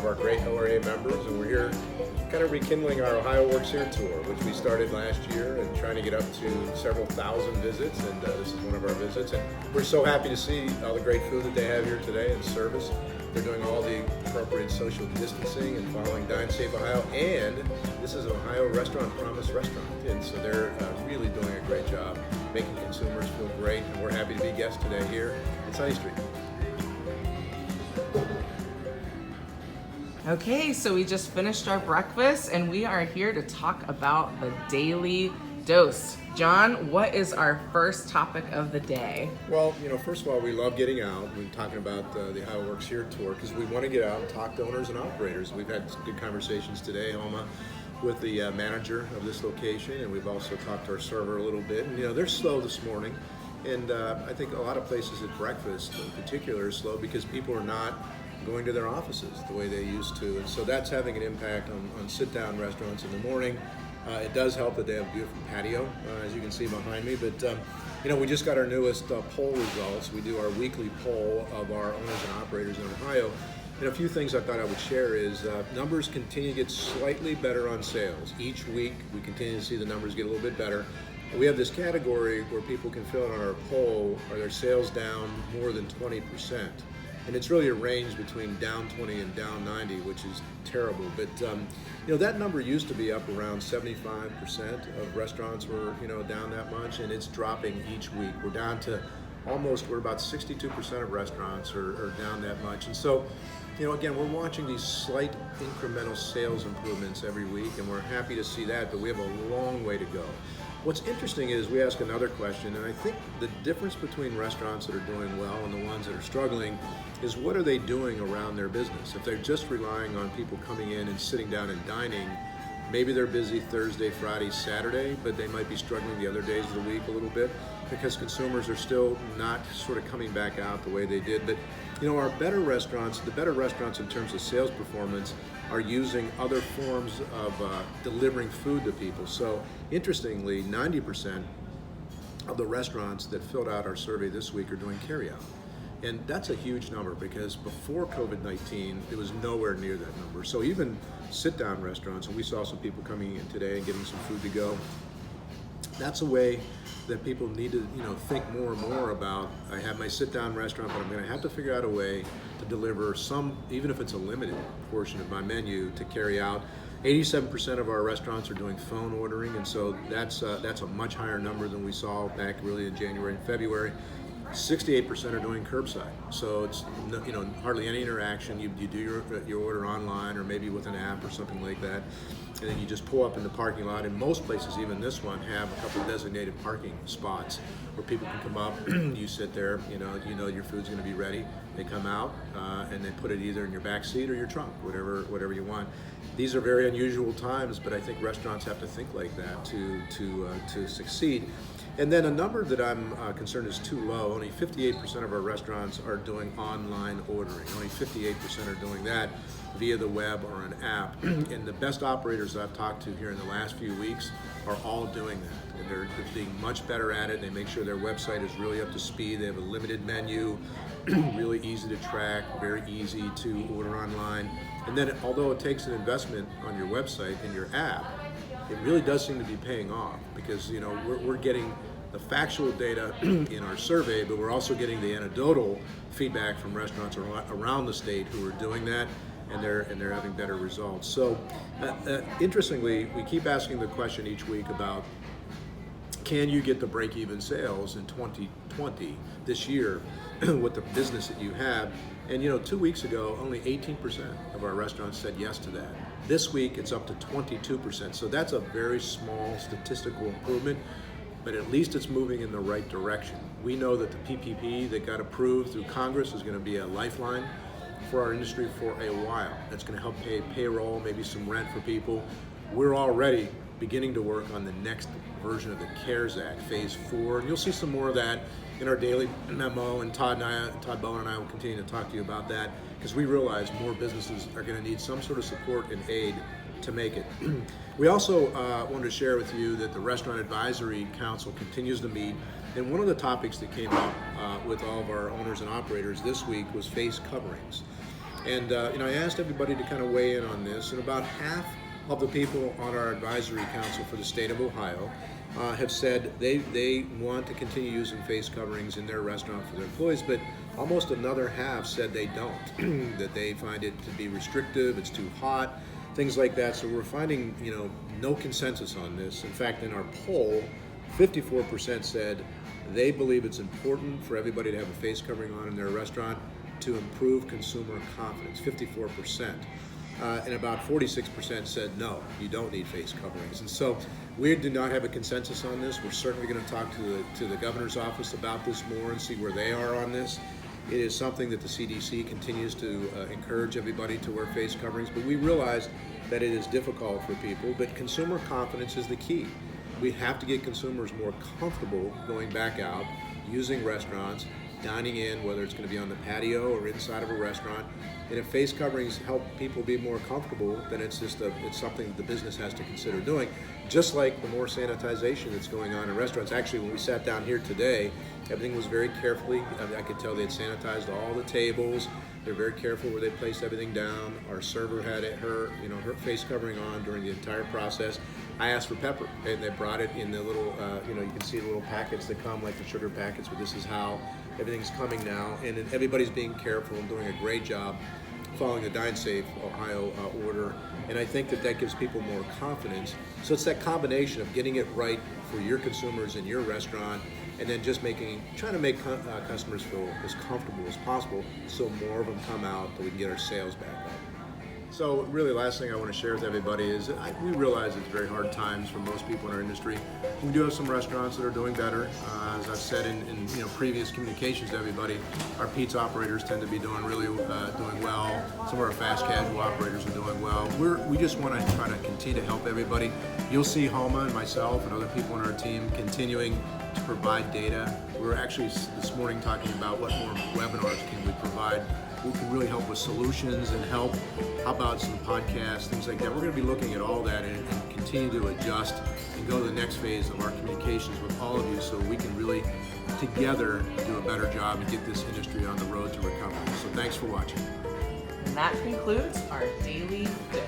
our great ORA members, and we're here kind of rekindling our Ohio Works Here tour, which we started last year and trying to get up to several thousand visits, and this is one of our visits. And we're so happy to see all the great food that they have here today and service. They're doing all the appropriate social distancing and following Dine Safe Ohio, and this is an Ohio Restaurant Promise restaurant, and so they're really doing a great job making consumers feel great, and we're happy to be guests today here at Sunny Street. Okay, so we just finished our breakfast and we are here to talk about the Daily Dose. John, what is our first topic of the day? Well, first of all, we love getting out. We're talking about the Ohio Works Here tour because we want to get out and talk to owners and operators. We've had some good conversations today, Homa, with the manager of this location, and we've also talked to our server a little bit. And they're slow this morning, and I think a lot of places at breakfast in particular are slow because people are not going to their offices the way they used to, and so that's having an impact on sit-down restaurants in the morning. It does help that they have a beautiful patio, as you can see behind me, but we just got our newest poll results. We do our weekly poll of our owners and operators in Ohio, and a few things I thought I would share is numbers continue to get slightly better on sales. Each week we continue to see the numbers get a little bit better. We have this category where people can fill in on our poll, are their sales down more than 20%? And it's really a range between down 20 and down 90, which is terrible. But that number used to be up around 75% of restaurants were down that much, and it's dropping each week. We're down to we're about 62% of restaurants are down that much. And so, again, we're watching these slight incremental sales improvements every week, and we're happy to see that, but we have a long way to go. What's interesting is we ask another question, and I think the difference between restaurants that are doing well and the ones that are struggling is what are they doing around their business? If they're just relying on people coming in and sitting down and dining, maybe they're busy Thursday, Friday, Saturday, but they might be struggling the other days of the week a little bit because consumers are still not sort of coming back out the way they did. But our better restaurants, the better restaurants in terms of sales performance, are using other forms of delivering food to people. So interestingly, 90% of the restaurants that filled out our survey this week are doing carryout. And that's a huge number because before COVID-19, it was nowhere near that number. So even sit-down restaurants, and we saw some people coming in today and getting some food to go, that's a way that people need to think more and more about, I have my sit-down restaurant, but I'm going to have to figure out a way to deliver some, even if it's a limited portion of my menu, to carry out. 87% of our restaurants are doing phone ordering, and so that's a much higher number than we saw back really in January and February. 68% are doing curbside, so it's hardly any interaction. You do your order online or maybe with an app or something like that, and then you just pull up in the parking lot. And most places, even this one, have a couple of designated parking spots where people can come up. You sit there, your food's going to be ready. They come out and they put it either in your back seat or your trunk, whatever you want. These are very unusual times, but I think restaurants have to think like that to succeed. And then a number that I'm concerned is too low. Only 58% of our restaurants are doing online ordering. Only 58% are doing that via the web or an app. And the best operators I've talked to here in the last few weeks are all doing that. And they're being much better at it. They make sure their website is really up to speed. They have a limited menu, really easy to track, very easy to order online. And then although it takes an investment on your website and your app, it really does seem to be paying off because we're getting the factual data in our survey, but we're also getting the anecdotal feedback from restaurants around the state who are doing that, and they're having better results. So interestingly, we keep asking the question each week about, can you get the break-even sales in 2020 this year with the business that you have? And 2 weeks ago, only 18% of our restaurants said yes to that. This week, it's up to 22%. So that's a very small statistical improvement, but at least it's moving in the right direction. We know that the PPP that got approved through Congress is going to be a lifeline for our industry for a while. That's going to help pay payroll, maybe some rent for people. We're already beginning to work on the next version of the CARES Act, Phase 4. And you'll see some more of that in our daily memo, and Todd Bowen and I will continue to talk to you about that because we realize more businesses are going to need some sort of support and aid to make it. We also wanted to share with you that the Restaurant Advisory Council continues to meet, and one of the topics that came up with all of our owners and operators this week was face coverings. And I asked everybody to kind of weigh in on this, and about half of the people on our advisory council for the state of Ohio have said they want to continue using face coverings in their restaurant for their employees, but almost another half said they don't, that they find it to be restrictive, it's too hot, things like that. So we're finding, no consensus on this. In fact, in our poll, 54% said they believe it's important for everybody to have a face covering on in their restaurant to improve consumer confidence, 54%. And about 46% said no, you don't need face coverings. And so we do not have a consensus on this. We're certainly going to talk to the governor's office about this more and see where they are on this. It is something that the CDC continues to encourage everybody to wear face coverings, but we realize that it is difficult for people, but consumer confidence is the key. We have to get consumers more comfortable going back out, using restaurants, dining in, whether it's going to be on the patio or inside of a restaurant. And if face coverings help people be more comfortable, then it's something that the business has to consider doing. Just like the more sanitization that's going on in restaurants. Actually, when we sat down here today, everything was very carefully. I could tell they had sanitized all the tables. They're very careful where they place everything down. Our server had her face covering on during the entire process. I asked for pepper, and they brought it in the little, you can see the little packets that come, like the sugar packets, but this is how everything's coming now. And everybody's being careful and doing a great job following the Dine Safe Ohio order. And I think that gives people more confidence. So it's that combination of getting it right for your consumers in your restaurant, and then just trying to make customers feel as comfortable as possible, so more of them come out, so we can get our sales back up. So really, last thing I want to share with everybody is we realize it's very hard times for most people in our industry. We do have some restaurants that are doing better. As I've said in previous communications to everybody, our pizza operators tend to be doing doing well. Some of our fast casual operators are doing well. We just want to try to continue to help everybody. You'll see Homa and myself and other people on our team continuing to provide data. We're actually this morning talking about what more webinars can we provide. Who can really help with solutions and help. How about some podcasts, things like that. We're going to be looking at all that and continue to adjust and go to the next phase of our communications with all of you, so we can really together do a better job and get this industry on the road to recovery. So thanks for watching. And that concludes our Daily Dose.